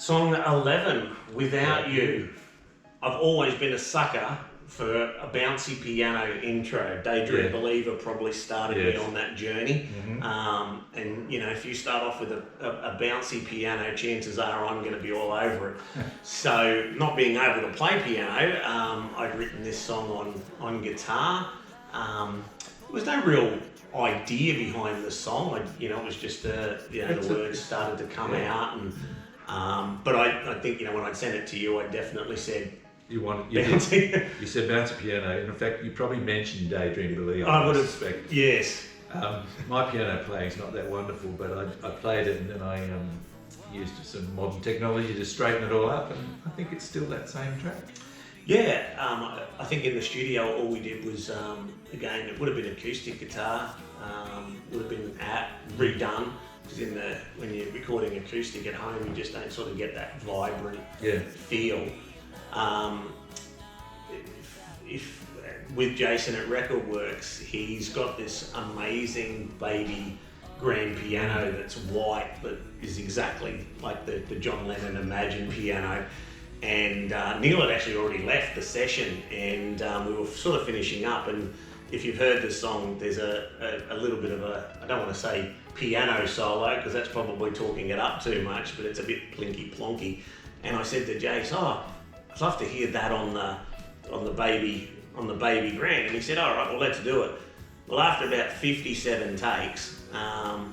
Song 11, Without You. I've always been a sucker for a bouncy piano intro. Daydream Believer probably started me on that journey. And you know, if you start off with a bouncy piano, chances are I'm going to be all over it. So, not being able to play piano, I'd written this song on guitar. There was no real idea behind the song. It was just the words started to come out, and but I think when I sent it to you, I definitely said. You bouncy. You said bouncy piano. In fact, you probably mentioned Daydream Believer. I would have. Yes. My piano playing's not that wonderful, but I played it and then I used some modern technology to straighten it all up, and I think it's still that same track. Yeah, I think in the studio all we did was, again, it would have been acoustic guitar, would have been redone, because when you're recording acoustic at home, you just don't sort of get that vibrant feel. If with Jason at Record Works, he's got this amazing baby grand piano that's white, that is exactly like the John Lennon Imagine piano. And Neil had actually already left the session, and we were sort of finishing up. And if you've heard the song, there's a little bit of I don't want to say piano solo, because that's probably talking it up too much, but it's a bit plinky plonky. And I said to Jace, I'd love to hear that on the baby grand. And he said, all right, well, let's do it. Well, after about 57 takes, I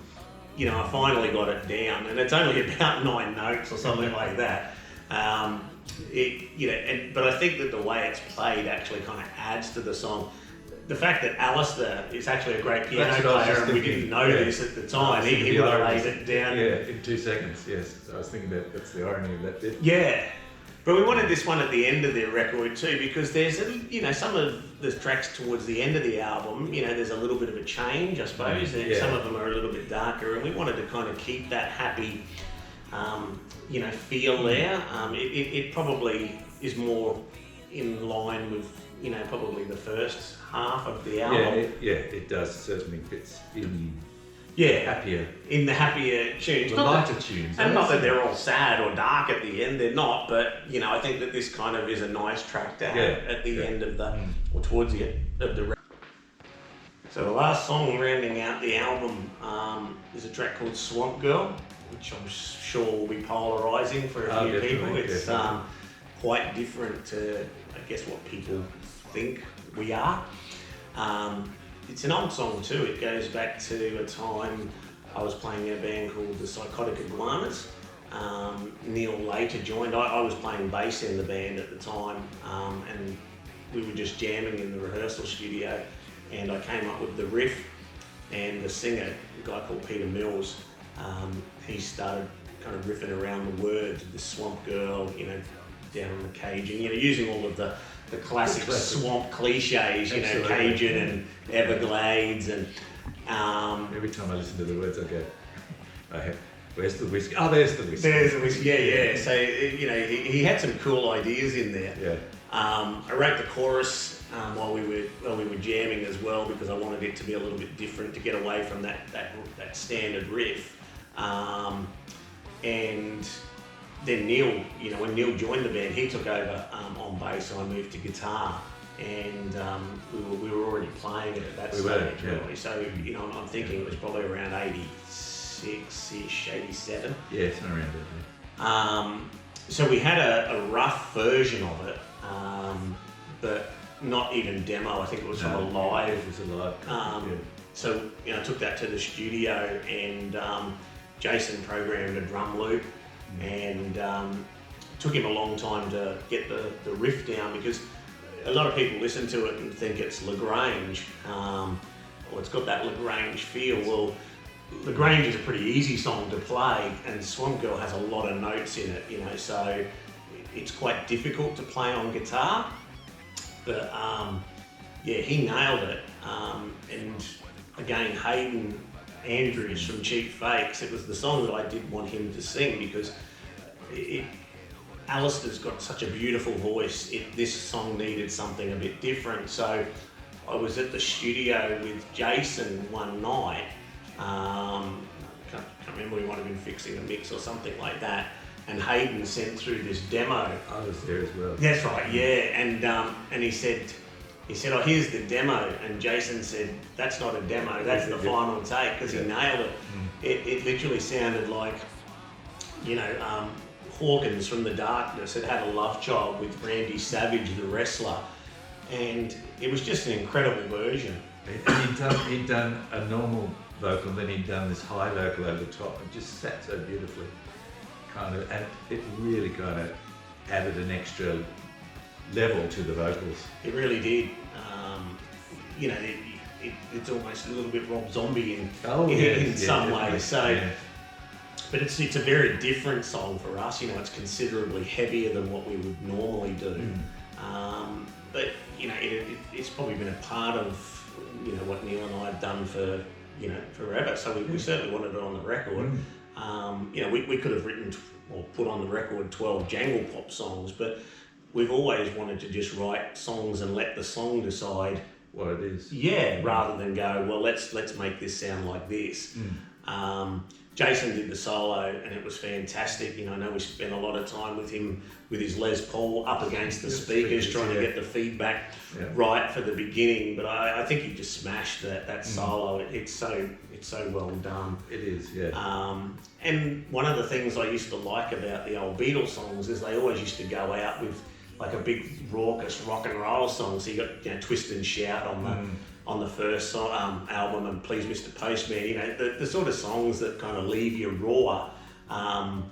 finally got it down, and it's only about 9 notes or something like that. But I think that the way it's played actually kind of adds to the song. The fact that Alistair is actually a great piano player, and we didn't know this at the time, he would have laid it down. Yeah, in 2 seconds, yes. I was thinking that's the irony of that bit. Yeah. But we wanted this one at the end of the record too, because there's, some of the tracks towards the end of the album, there's a little bit of a change, I suppose. Some of them are a little bit darker, and we wanted to kind of keep that happy, feel there. It probably is more in line with, probably the first half of the album. It does. It certainly fits in. Happier. In the happier tunes. The lighter tunes. And not that they're all sad or dark at the end, they're not, but I think that this kind of is a nice track to have at the end of or towards the end of the record. So the last song rounding out the album is a track called Swamp Girl, which I'm sure will be polarising for a few people. It's quite different to, I guess, what people think we are. It's an old song too. It goes back to a time I was playing in a band called the Psychotic Iguanas. Neil later joined. I was playing bass in the band at the time, and we were just jamming in the rehearsal studio, and I came up with the riff, and the singer, a guy called Peter Mills, he started kind of riffing around the words, the swamp girl, down on the Cajun, using all of the classic swamp cliches, Cajun and Everglades, and every time I listen to the words, I go, where's the whiskey? Oh, there's the whiskey. There's the whiskey. Yeah. So he had some cool ideas in there. Yeah. I wrote the chorus while we were jamming as well, because I wanted it to be a little bit different, to get away from that standard riff, and then Neil, when Neil joined the band, he took over on bass, and I moved to guitar, and we were already playing it at that stage, really. So, I'm thinking it was probably around 86-ish, 87. Yeah, it's not around that. So we had a rough version of it, but not even demo. I think it was from a live. It was a live. So, I took that to the studio, and Jason programmed a drum loop. And it took him a long time to get the riff down, because a lot of people listen to it and think it's LaGrange, or it's got that LaGrange feel. Well, LaGrange is a pretty easy song to play, and Swamp Girl has a lot of notes in it, so it's quite difficult to play on guitar. But he nailed it. And again, Hayden Andrews from Cheap Fakes, it was the song that I did want him to sing, because Alistair's got such a beautiful voice. This song needed something a bit different. So I was at the studio with Jason one night, can't remember, we might have been fixing a mix or something like that, and Hayden sent through this demo. I was there as well. That's right, yeah. And he said, oh, here's the demo. And Jason said, that's not a demo, that's the final take, because he nailed it. It literally sounded like, Hawkins from The Darkness had a love child with Randy Savage, the wrestler. And it was just an incredible version. And he'd done a normal vocal, and then he'd done this high vocal over the top, and just sat so beautifully. And it really kind of added an extra level to the vocals. It really did. It's almost a little bit Rob Zombie in some ways. But it's a very different song for us. It's considerably heavier than what we would normally do. But it's probably been a part of what Neil and I have done for forever. So we certainly wanted it on the record. We could have written or put on the record 12 Jangle Pop songs, but we've always wanted to just write songs and let the song decide what it is. Yeah, rather than go, well, let's make this sound like this. Jason did the solo and it was fantastic. I know we spent a lot of time with him with his Les Paul up against the speakers trying to get the feedback right for the beginning. But I think he just smashed that solo. It's so well done. It is, yeah. And one of the things I used to like about the old Beatles songs is they always used to go out with like a big raucous rock and roll song. So you got Twist and Shout on the first album, and Please Mr. Postman, the sort of songs that kind of leave you raw,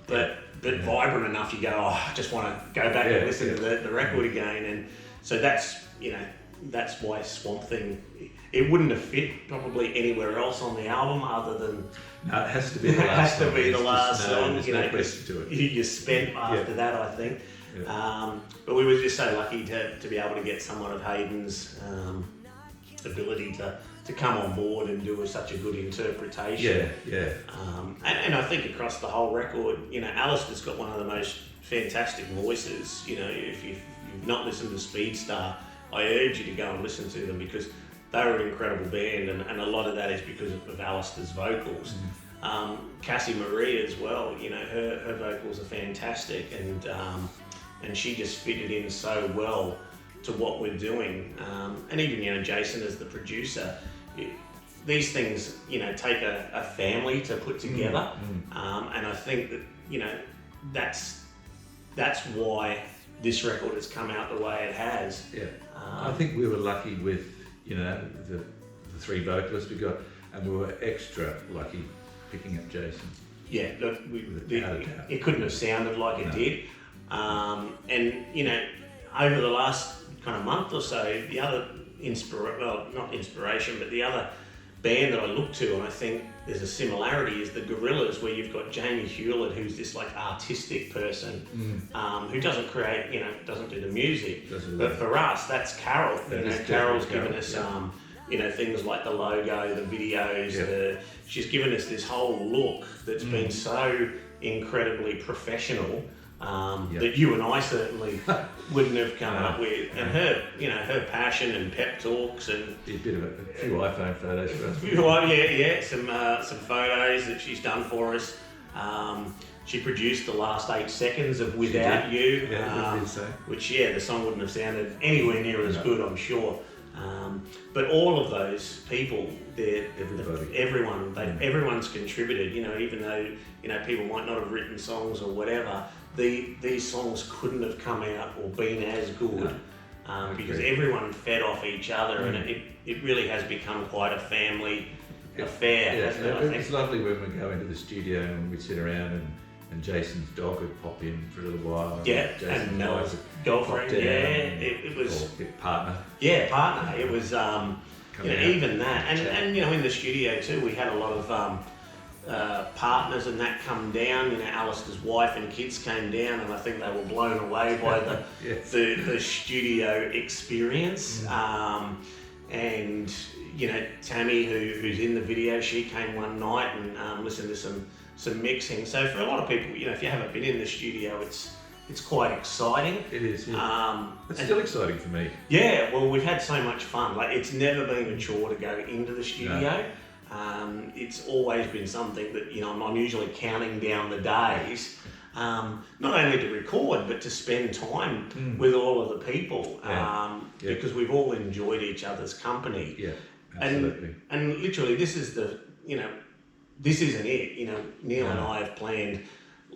but vibrant enough you go, I just want to go back and listen to the record again. And so that's why Swamp Thing, it wouldn't have fit probably anywhere else on the album other than... No, it has to be the last song. It has to be the last song, no question to it. You spent after that, I think. But we were just so lucky to be able to get someone of Hayden's ability to come on board and do such a good interpretation. And I think across the whole record, Alistair's got one of the most fantastic voices. If you've not listened to Speedstar, I urge you to go and listen to them because they're an incredible band, and a lot of that is because of Alistair's vocals. Cassie Marie as well, her vocals are fantastic, and she just fitted in so well to what we're doing. And even, Jason as the producer, these things, take a family to put together. And I think that, that's why this record has come out the way it has. I think we were lucky with, the three vocalists we got, and we were extra lucky picking up Jason. Yeah, look, it couldn't have sounded like it did. And, over the last kind of month or so, the other not inspiration, but the other band that I look to, and I think there's a similarity, is the Gorillaz, where you've got Jamie Hewlett, who's this like artistic person who doesn't create, doesn't do the music. But for us, that's Carol. Carol's given us, things like the logo, the videos. She's given us this whole look that's been so incredibly professional. That you and I certainly wouldn't have come up with, and her passion and pep talks and a few iPhone photos for us. Some photos that she's done for us. She produced the last 8 seconds of Without You, which the song wouldn't have sounded anywhere near as good, I'm sure. But all of those people, everyone's contributed. Even though people might not have written songs or whatever. These songs couldn't have come out or been as good because everyone fed off each other, and it really has become quite a family affair. Hasn't it? It's lovely when we go into the studio and we sit around and Jason's dog would pop in for a little while. And Noah's girlfriend. It was partner. Partner. It was even that, and in the studio too, we had a lot of. Partners and that come down. Alistair's wife and kids came down, and I think they were blown away by the studio experience. And Tammy, who's in the video, she came one night and listened to some mixing. So for a lot of people, if you haven't been in the studio, it's quite exciting. It is. It's still exciting for me. Yeah. Well, we've had so much fun. Like, it's never been a chore to go into the studio. No. It's always been something that, I'm usually counting down the days not only to record but to spend time with all of the people, because we've all enjoyed each other's company. Yeah, absolutely. And literally, this is this isn't it. Neil and I have planned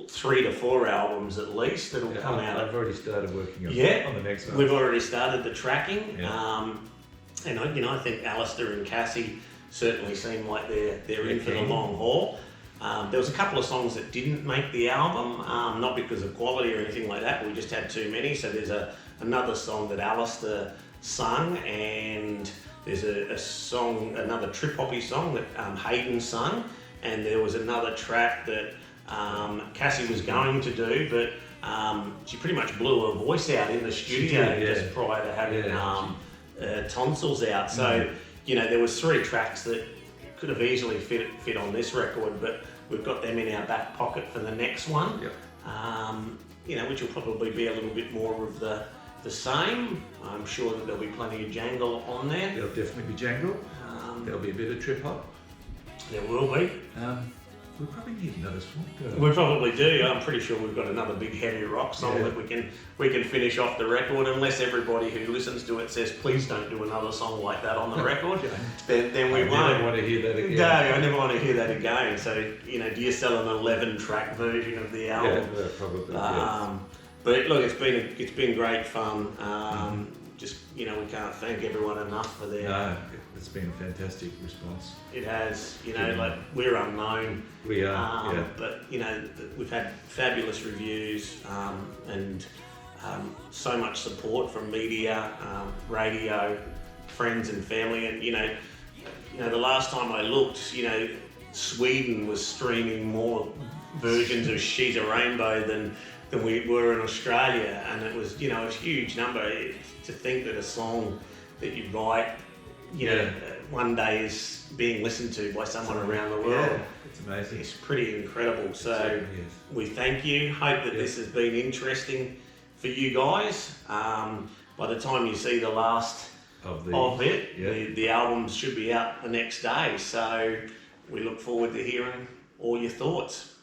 3 to 4 albums at least that'll come out. I've already started working on the next one. We've already started the tracking, and I think Alistair and Cassie certainly seem like they're in for the long haul. There was a couple of songs that didn't make the album, not because of quality or anything like that, but we just had too many. So there's another song that Alistair sung, and there's another trip-hoppy song that Hayden sung, and there was another track that Cassie was going to do, but she pretty much blew her voice out in the studio just prior to having tonsils out. So, there was 3 tracks that could have easily fit on this record, but we've got them in our back pocket for the next one. Which will probably be a little bit more of the same. I'm sure that there'll be plenty of jangle on there. There'll definitely be jangle. There'll be a bit of trip hop. There will be. We probably need another song. We probably do. I'm pretty sure we've got another big heavy rock song that we can finish off the record, unless everybody who listens to it says, please don't do another song like that on the record. then we won't. I never want to hear that again. No, I never want to hear that again. So, do you sell an 11-track version of the album? Yeah, probably. But look, it's been great fun. Just, we can't thank everyone enough for their... No, it's been a fantastic response. It has, like, we're unknown. We are, But, we've had fabulous reviews and so much support from media, radio, friends and family. And, the last time I looked, Sweden was streaming more versions of She's a Rainbow than we were in Australia. And it was, a huge number. To think that a song that you write, one day is being listened to by someone around the world. Yeah, it's amazing. It's pretty incredible. So we thank you. Hope that this has been interesting for you guys. By the time you see the last of it, the album should be out the next day. So we look forward to hearing all your thoughts.